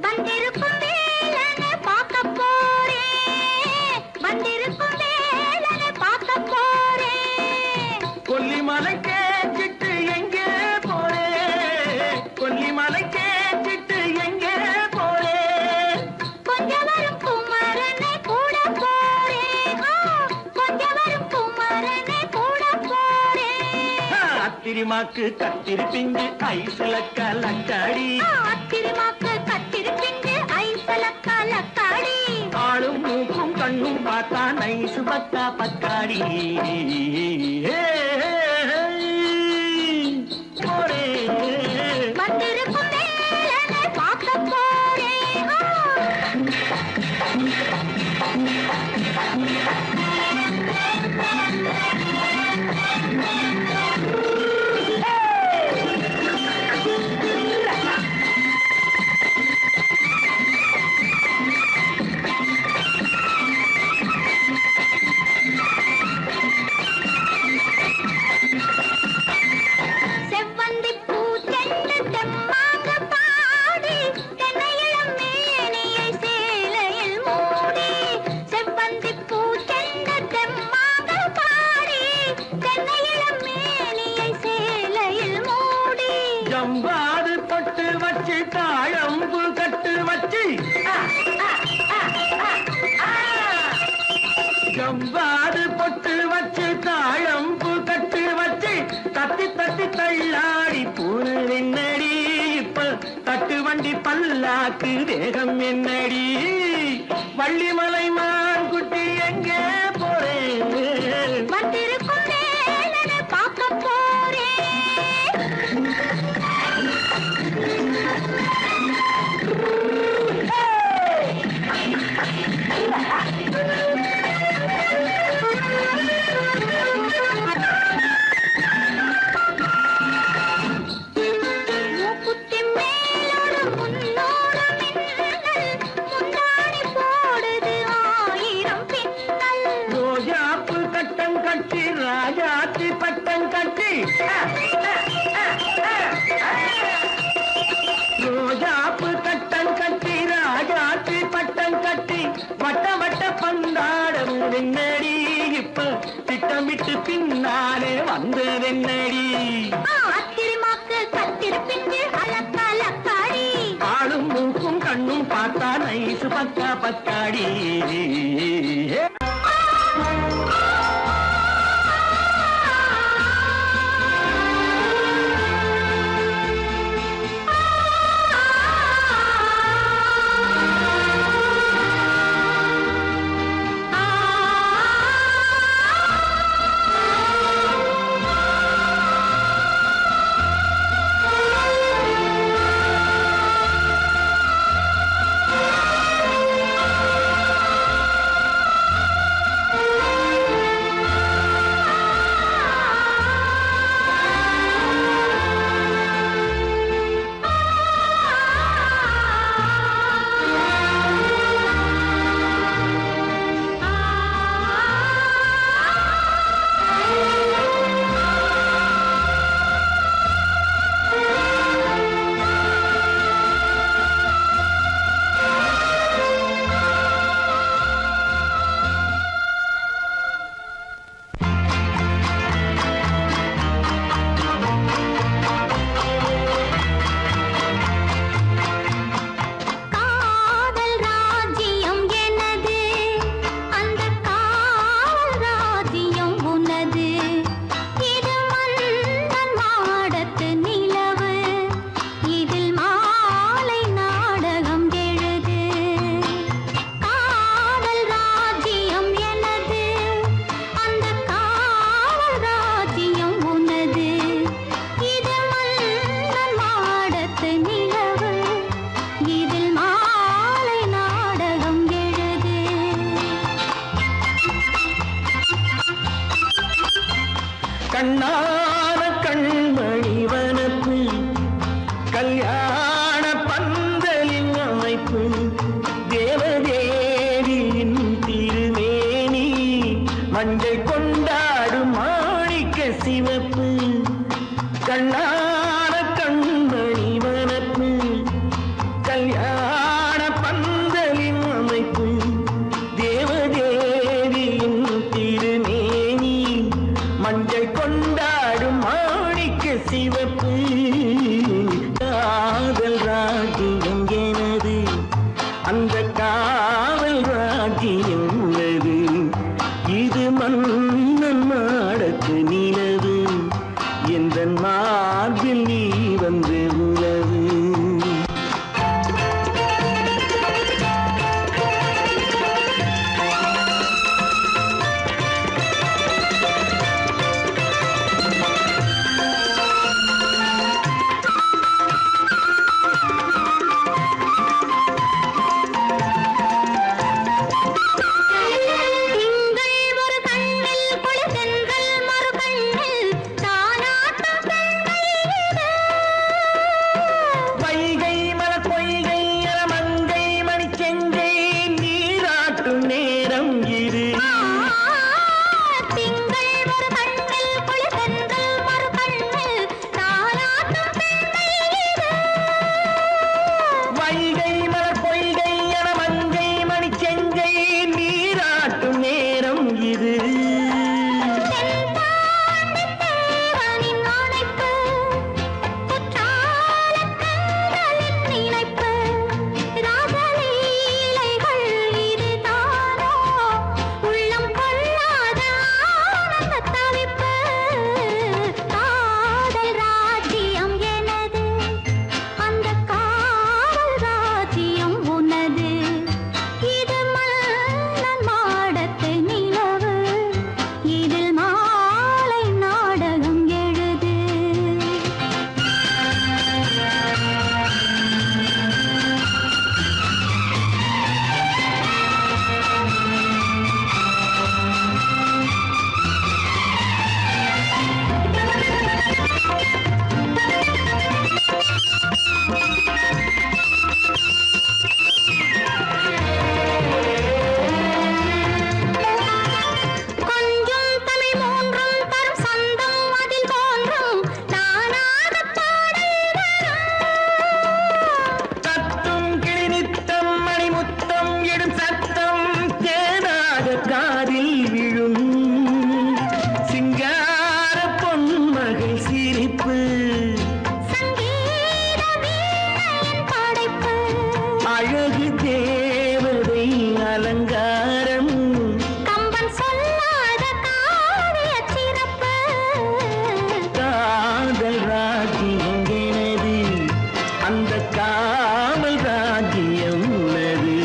வந்திருக்கும் வேலனை பார்க்க போறேன், வந்திருக்கும் வேலனை பார்க்க போறேன், கொல்லிமலை கேச்சிட்டு எங்கே போறே, கொல்லிமலை கேச்சிட்டு எங்கே போறே, கொஞ்சம் வரும் குமரனை கூட போறேன், கொஞ்சம் வரும் குமரனை கூட போறேன், அத்திரிமாக்கு கத்திரி பிஞ்சு ஐசுல கலக்காடி, அத்திரிமாக்கு கத்திரி பிஞ்சு ஐசல கலக்காடி, ஆளும் மூக்கும் கண்ணும் பார்த்தா நைசு பக்கா பக்காடி. போரே வந்திருக்கும் வேலனை பார்க்க போறேன். செவ்வந்தி பூ தென்று தெம்மாக பாடி, தென்னையிளம் மேனியை சேலையில் மூடி, செவ்வந்தி பூ தென்று தெம்மாக பாடி, தென்னையிளம் மேனியை சேலையில் மூடி, ஜம்பாது பொட்டு வச்சு தாழம்பு கட்டு வச்சு, ஜம்பாது பொட்டு வச்சு தாழம்பு கட்டு வச்சு, தத்தி தத்தி தள்ளாடி பூனு என்னடி, இப்ப தட்டு வண்டி பல்லாக்கு வேகம் என்னடி, வள்ளிமலை மான் குட்டி எங்கே போறேன், வந்திருக்கும் வேலனை பார்க்க போறேன். மூக்குத்தி மேலோடு முன்னோடு மின்னல், முந்தாணி போடுது ஆயிரம் பின்னல், ரோஜாப்பு கட்டம் கட்டி ராஜாத்தி பட்டம் கட்டி, ரோஜாப்பு கட்டம் கட்டி ராஜாத்தி பட்டம் கட்டி, வட்ட வட்ட பந்தாடம் என்னடி, இப்ப திட்டமிட்டு பின்னாலே வந்ததென்னடி, அத்திரிமாக்கு கத்திரி பிஞ்சு அலக்கலக்காடி, ஆளும் மூக்கும் கண்ணும் பார்த்தா நைசு பக்கா பக்காடி. கல்யாண பந்தலின் அமைப்பு தேவதேவியின் திருமேனி மஞ்சள் கொண்டாடும் மாணிக்க சிவப்பு கண்ணான கண்மணி வனப்பு கல்யாண பந்தலின் அமைப்பு தேவதேவியின் திருமேனி மஞ்சள் கொண்டாடும் மாணிக்க சிவப்பு காதல் ராஜ்யம் எனது அந்த காவல் ராஜ்யம் உள்ளது இது மன்னன் மாடத்து நிலவு எந்த மார்பில் நீ வந்து உலவு திங்கள் ஒரு கண்ணில் குளிர்தென்றல் மறு கண்ணில் தானாட்டம் பெண்கள் வைகை மலர் பொய்கை மங்கை மணிச்செங்கை நீராட்டும் நேரம் இது திங்கள் ஒரு கண்ணில் குளிர்தென்றல் மறு கண்ணில் தானாட்டம் பெண்கள் வைகை மலர் பொய்கை மங்கை மணிச்செங்கை நீராட்டும் நேரம் இது தேவனின் அணைப்பு குற்றாலக் கண்களின் நினைப்பு ராசலீலைகள் இதுதானோ உள்ளம் கொள்ளாத ஆனந்த தவிப்பு காதல் ராஜ்யம் எனது அந்த காவல் ராஜ்யம் உனது இது மன்னன் மாடத்து நிலவு இதில் மாலை நாடகம் எழுது கொஞ்சம் தமிழ் மூன்றும் தரும் சந்தம் அதில் தோன்றும் நானாகப் பாடல் வரும் தத்தும் கிளி நித்தம் மணிமுத்தம் இடும் சத்தம் தேனாக காதில் விழும் சிங்கார பொன்மகள் சிரிப்பு சங்கீத வீணையின் படைப்பு அழகு தேவதை அலங்காரம் கம்பன் சொல்லாத காவியச் சிறப்பு காதல் ராஜ்யம் எனது அந்த காவல் ராஜ்யம் உள்ளது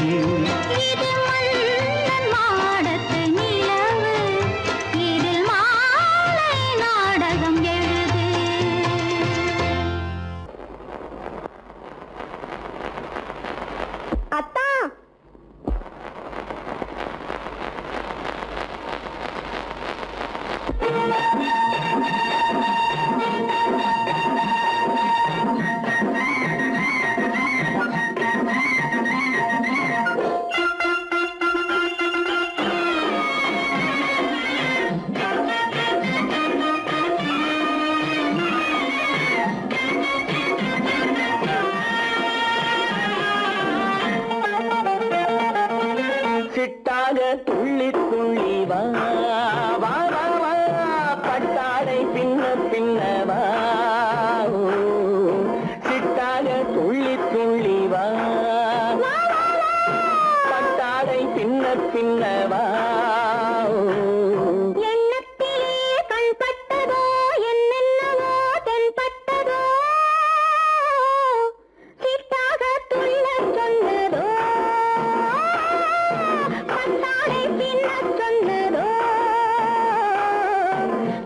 இது மன்னன் மாடத்து நிலவு இதில் மாலை நாடகம் எழுது அத்தா சிட்டாக துள்ளி துள்ளி வா வா வா வா பட்டாடை பின்ன பின்ன வா ஓ, சிட்டாக துள்ளி துள்ளி வா பட்டாடை பின்ன பின்ன வா ஓ. எண்ணத்திலே கண்பட்டதோ என்னென்னவோ தென்பட்டதோ சிட்டாக துள்ளச் சொன்னதோ பட்டாடை பின்னச் சொன்னதோ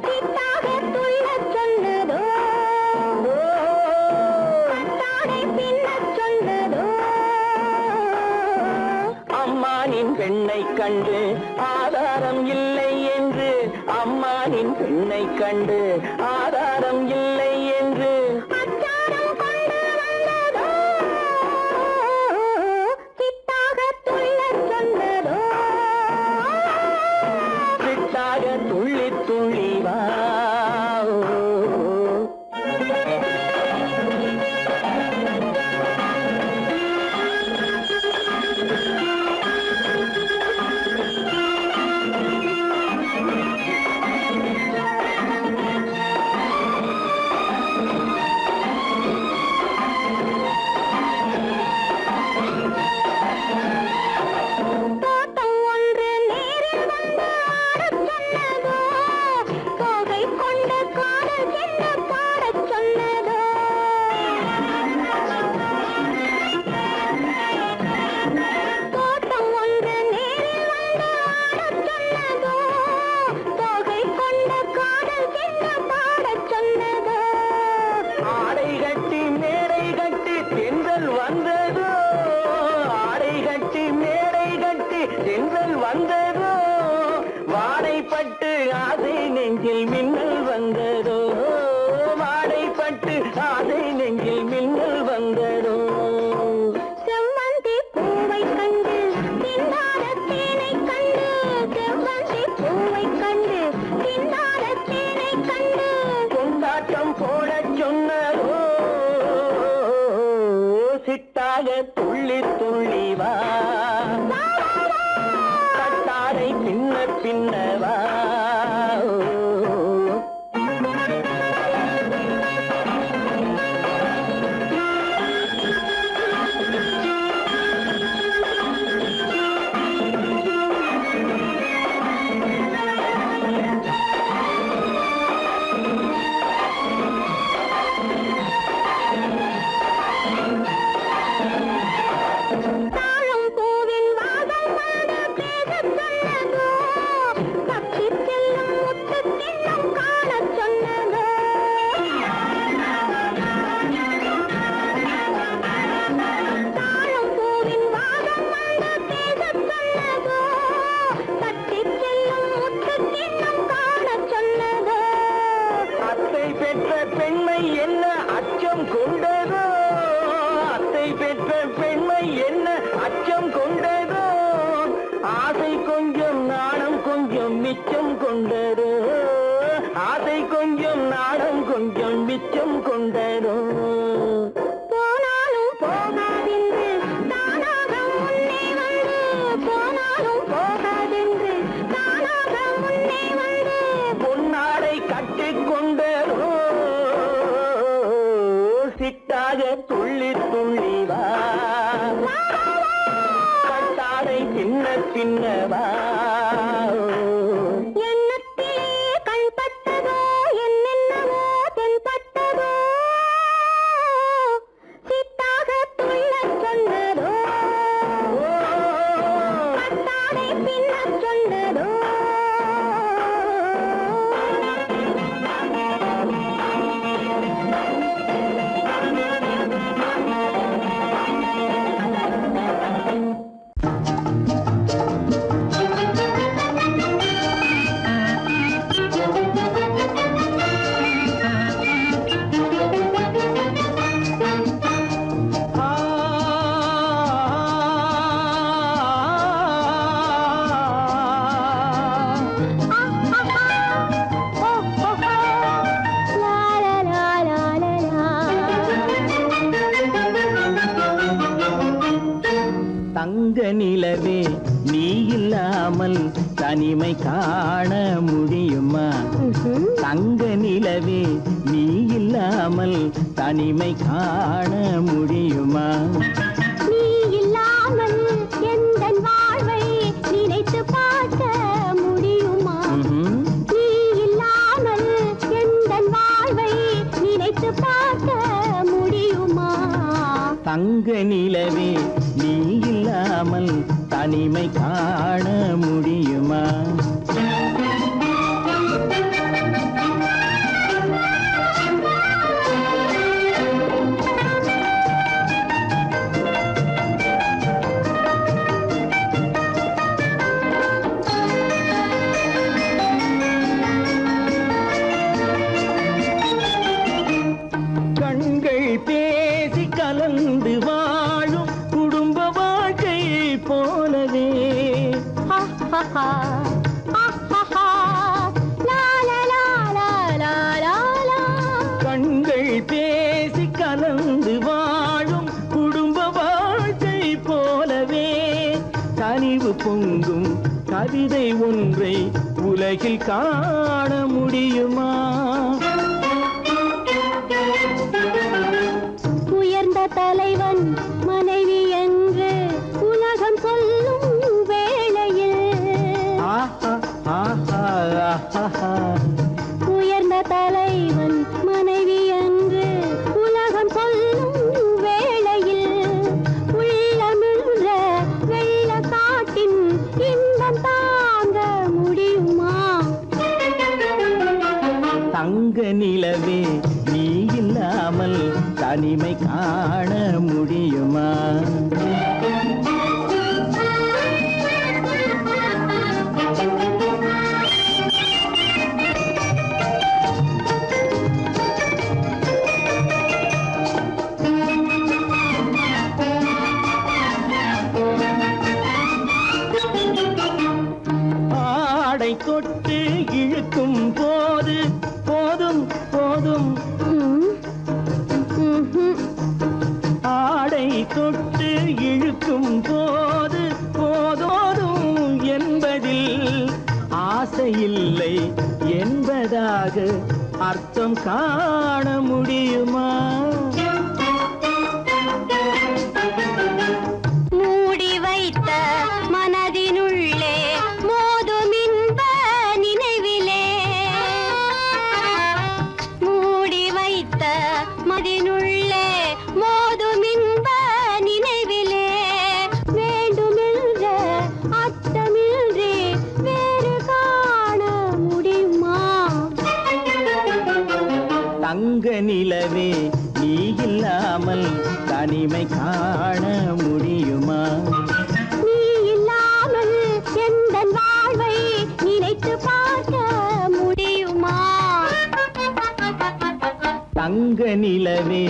சிட்டாக துள்ளச் சொன்னதோ பட்டாடை பின்னச் சொன்னதோ அம்மானின் பெண்ணை கண்டு ஆதாரம் இல்லை என்று அம்மானின் பெண்ணை கண்டு ஆதாரம் இல்லை என்று அச்சாரம் கொண்டு சிட்டாக துள்ளி துள்ளி வா கட்டாரை பின்ன பின்னவா மிச்சம் கொண்டரோ ஆசை கொஞ்சம் நாடம் கொஞ்சம் மிச்சம் கொண்டரோ போனாலும் போகாதென்று தானாக முன்னே வந்து போனாலும் போகாதென்று தானாக முன்னே வந்து பொன்னாடை கட்டிக்கொண்டரோ சிட்டாக துள்ளி துள்ளி வா கட்டாடை பின்ன பின்னவா தங்க நிலவே நீ இல்லாமல் தனிமை காண முடியுமா தங்க நிலவே நீ இல்லாமல் தனிமை காண முடியுமா நீ இல்லாமல் எந்தன் வாழ்வை நினைத்து பார்க்க முடியுமா நீ இல்லாமல் எந்தன் வாழ்வை நினைத்து பார்க்க முடியுமா தங்க நிலவே நீ இல்லாமல் தனிமை காண முடியுமா கண்கள் பேசி கலந்து வாழும் குடும்ப வாழ்க்கை போலவே கண்கள் பேசி கலந்து வாழும் குடும்ப வாழ்க்கை போலவே கனிவு பொங்கும் கவிதை ஒன்றை உலகில் காண முடியுமா உயர்ந்த தலைவன் மனைவி என்று உலகம் சொல்லும் வேளையில் உயர்ந்த தலைவன் மனைவி என்று உலகம் சொல்லும் வேளையில் உள்ளமிழ்ற வெள்ள காட்டின் இன்பம் தாங்க முடியுமா தங்க நிலவே நீ இல்லாமல் தனிமை காண முடியுமா ஆடை தொட்டு இழுக்கும் போது போதும் போதும் ஆடை தொட்டு இழுக்கும் போது போதோதும் என்பதில் ஆசையில்லை என்பதாக அர்த்தம் காண முடியுமா? மூடி வைத்த மனதினுள்ளே மோதும் இன்ப நினைவிலே, மூடி வைத்த மனதினுள்ளே மோதும் இன்ப நினைவிலே, வேண்டுமென்ற அச்சமின்றி வேறு காண முடியுமா? தங்க நிலவே நீ இல்லாமல் தனிமை காண முடியுமா? நீ இல்லாமல் எந்தன் வாழ்வை நினைத்து பார்க்க முடியுமா? தங்க நிலவே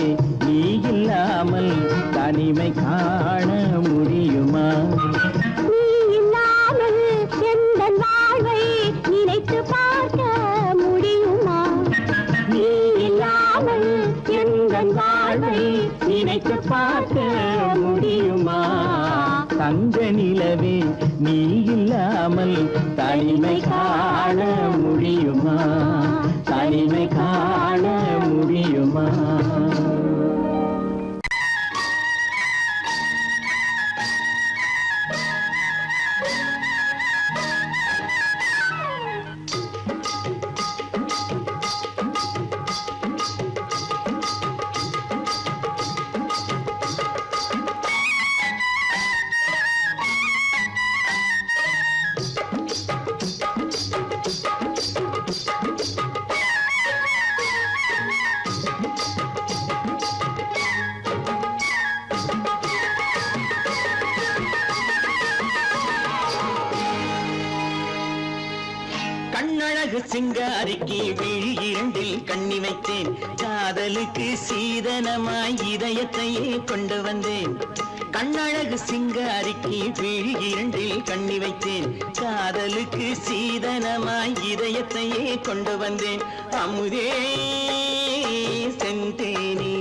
நீ இல்லாமல் தனிமை காண முடியுமா? நீ இல்லாமல் எந்தன் வாழ்வை நினைத்து பார்க்க முடியுமா? நீ இல்லாமல் எந்தன் வாழ்வை நினைத்து பார்க்க முடியுமா? தங்க நிலவே நீ இல்லாமல் தனிமை காண முடியுமா? தனிமை காண முடியுமா? கண்ணழகு சிங்காரிக்கு விழி இரண்டில் கண்ணி வைத்தேன், காதலுக்கு சீதனமாய் இதயத்தையே கொண்டு வந்தேன். கண்ணழகு சிங்காரிக்கு விழி இரண்டில் கண்ணி வைத்தேன், காதலுக்கு சீதனமாய் இதயத்தையே கொண்டு வந்தேன். அமுதே செந்தேனே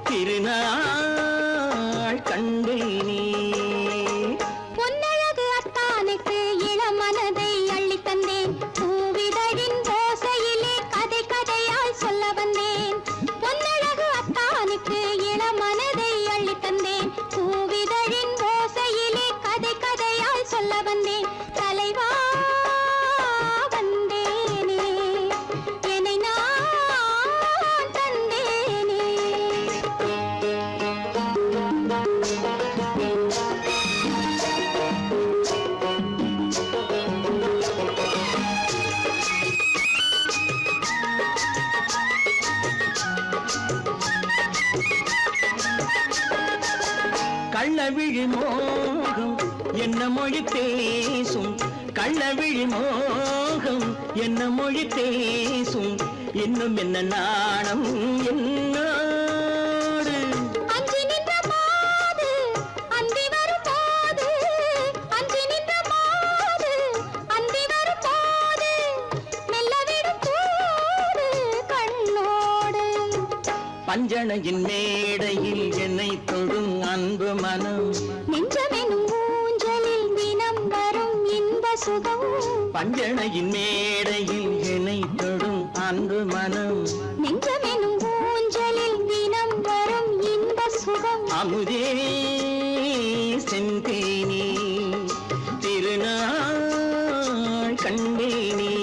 திருநாள் கண்டேனே. பொன்னழகு அத்தானுக்கு இளமனதை அள்ளித் தந்தேன், பூவிதழின் ஓசையிலே கதை கதையாய் சொல்ல வந்தேன். பொன்னழகு அத்தானுக்கு இளமனதை அள்ளித் தந்தேன், பூவிதழின் ஓசையிலே கதை கதையாய் சொல்ல வந்தேன். தலைவா வந்தேனே, என்னை நான் தந்தேனே. கள்ளவிழி மோகம் என்ன மொழி பேசும், கள்ளவிழி மோகம் என்ன மொழி பேசும், இன்னும் என்ன நாணம் என்னோடு. அஞ்சி நின்ற மாது அந்தி வரும் போது, அஞ்சி நின்ற மாது அந்தி வரும் போது, மெல்ல விடும் போது கண்ணோடு. பஞ்சணையின் மேடையில் என்னை தொடும் அன்பு மனம், நெஞ்சமெனும் ஊஞ்சலில் தினம் வரும் இன்ப சுகம். பஞ்சணையின் மேடையில் என்னை தொடும் அன்பு மனம், நெஞ்சமெனும் ஊஞ்சலில் தினம் வரும் இன்ப சுகம். அமுதே செந்தேனே திருநாள் கண்டேனே.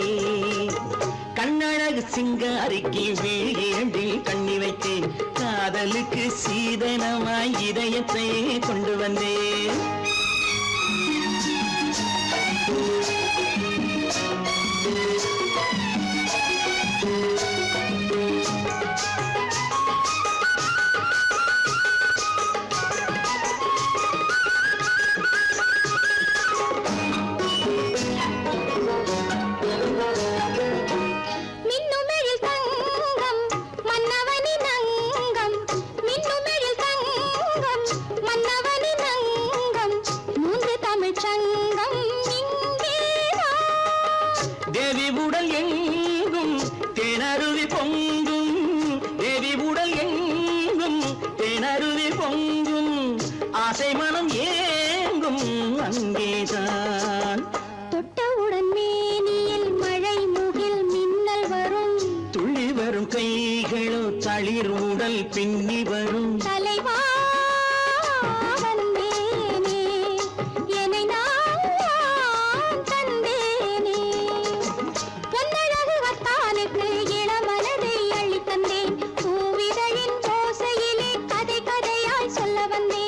கண்ணழகு சிங்காரிக்கு விழி இரண்டில் கண்ணி வைத்தேன், காதலுக்கு சீதனமாய் இதயத்தையே கொண்டு வந்தேன். மின்னுமெழில் தங்கம் மன்னவனின் அங்கம், மின்னுமெழில் தங்கம் மன்னவனின் அங்கம், மூன்று தமிழ்ச் சங்கம் இங்கே ஆசை மனம் ஏங்கும் அங்கேதான். தொட்டவுடன் மேனியில் மழை முகில் மின்னல் வரும், துள்ளி வரும் கைகளோ தளிர் உடல் பின்னி வரும். தலைவா வந்தேனே, என்னை நான் தந்தேனே, பொன்னழகு வத்தானுக்கு இளமனதை அள்ளி தந்தேன், பூவிதழின் ஓசையிலே கதை கதையாய் சொல்ல வந்தேன்.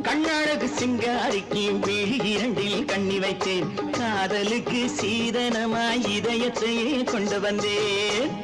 கண்ணழகு சிங்காரிக்கு விழி இரண்டில் கண்ணி வைத்தேன், காதலுக்கு சீதனமாய் இதயத்தையே கொண்டு வந்தேன்.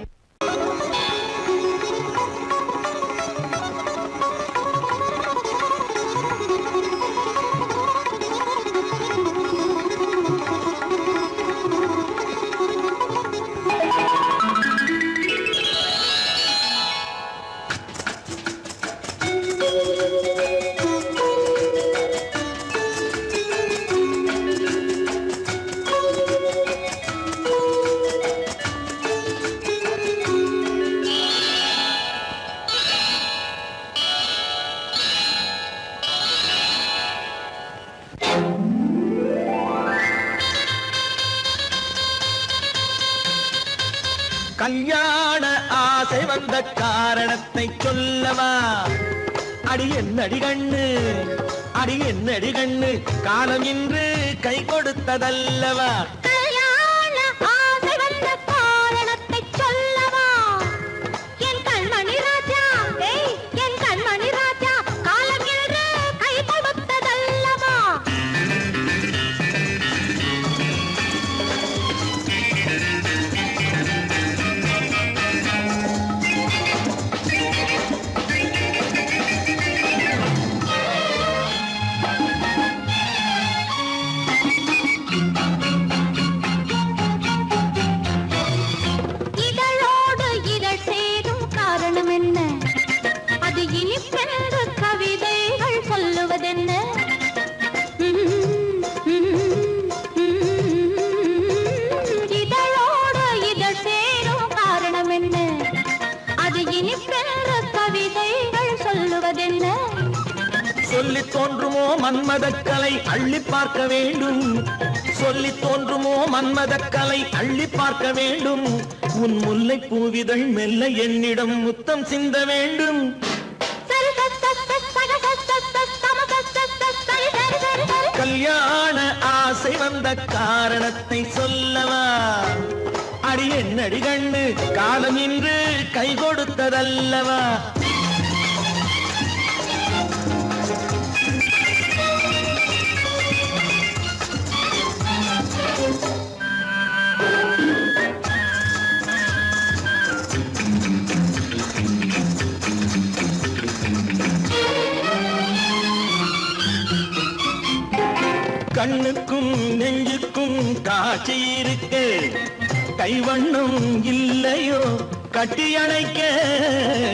கல்யாண ஆசை வந்த காரணத்தை சொல்லவா? அடி என்னடி கண்ணு, அடி என்னடி கண்ணு, காலம் இன்று கை கொடுத்ததல்லவா? கல்யாண ஆசை வந்த காரணத்தை சொல்லவா? என் கண்மணி ராஜா, என் கண்மணி ராஜா, காலம் என்று கை கொடுத்ததல்லவா? இதழோடு இதழ் சேரும் காரணம் என்ன? அது இனிப்பென்று கவிதைகள் சொல்லுவதென்ன? இதழோடு இதழ் சேரும் காரணம் என்ன? அது இனிப்பென்று கவிதைகள் சொல்லுவதென்ன? சொல்லி தோன்றுமோ மன்மதக்கலை அள்ளி பார்க்க வேண்டும், சொல்லி தோன்றுமோ மன்மதக்கலை அள்ளி பார்க்க வேண்டும். உன் முல்லை பூவிதழ் மெல்ல என்னிடம் முத்தம் சிந்த வேண்டும். கல்யாண ஆசை வந்த காரணத்தை சொல்லவா? அடி என்னடி கண்ணு, காலம் இன்று கை கொடுத்ததல்லவா? கண்ணுக்கும் நெஞ்சுக்கும் காட்சி இருக்கு, கைவண்ணம் இல்லையோ கட்டி அணைக்க?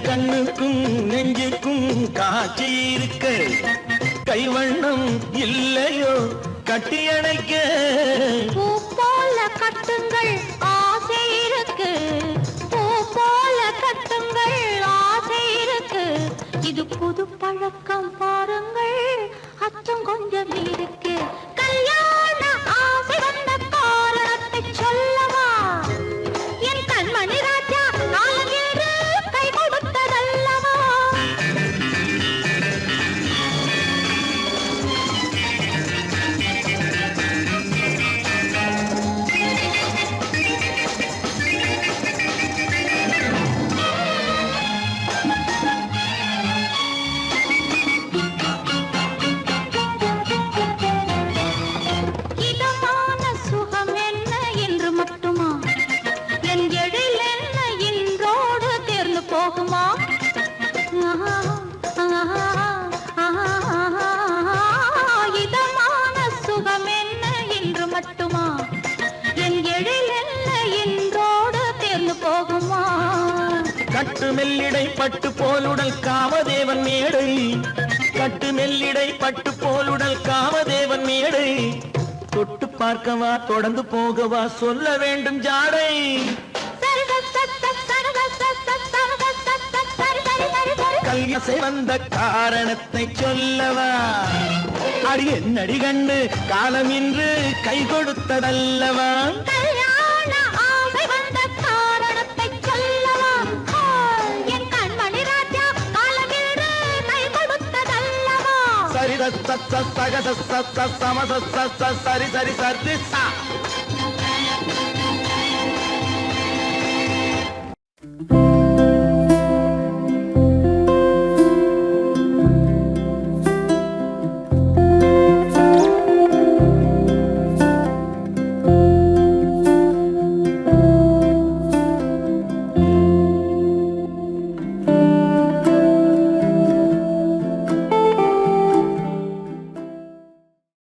கண்ணுக்கும் நெஞ்சுக்கும் காட்சி இருக்கு, கைவண்ணம் இல்லையோ கட்டி அணைக்க? பூ போல கட்டுங்கள் ஆசை இருக்கு, பூ போல கட்டுங்கள் ஆசை இருக்கு, இது புது பழக்கம் பாருங்கள், அச்சம் கொஞ்சம் இருக்கு. கல்யாண ஆசை வந்த காரணத்தை சொல்லவா? என் கண்மணி ராஜா, காலம் என்று கை கொடுத்ததல்லவா? இதமான சுகம் என்ன என்று மட்டுமா? என் எழில் என்ன இன்றோடு தேர்ந்து போகுமா? இதமான சுகம் என்ன என்று மட்டுமா? என் எழில் என்ன இன்றோடு தேர்ந்து போகுமா? கட்டு மெல்லிடை பட்டு போலுடல் காமதேவன் மேடை, கட்டு மெல்லிடை பட்டு போலுடல் காமதேவன் மேடை. தொட்டு பார்க்கவா தொடர்ந்து போகவா சொல்ல வேண்டும் ஜாடை. கல்யாசை வந்த காரணத்தை சொல்லவா? அடி என்னடி கண்டு காலம் இன்று கை கொடுத்ததல்லவா? கல்யாண ஆசை வந்த காரணத்தை சொல்லவா? என் கண்மணி ராஜா காலமில்லை கை கொடுத்ததல்லவா? சரி சரி சரி சரி சரி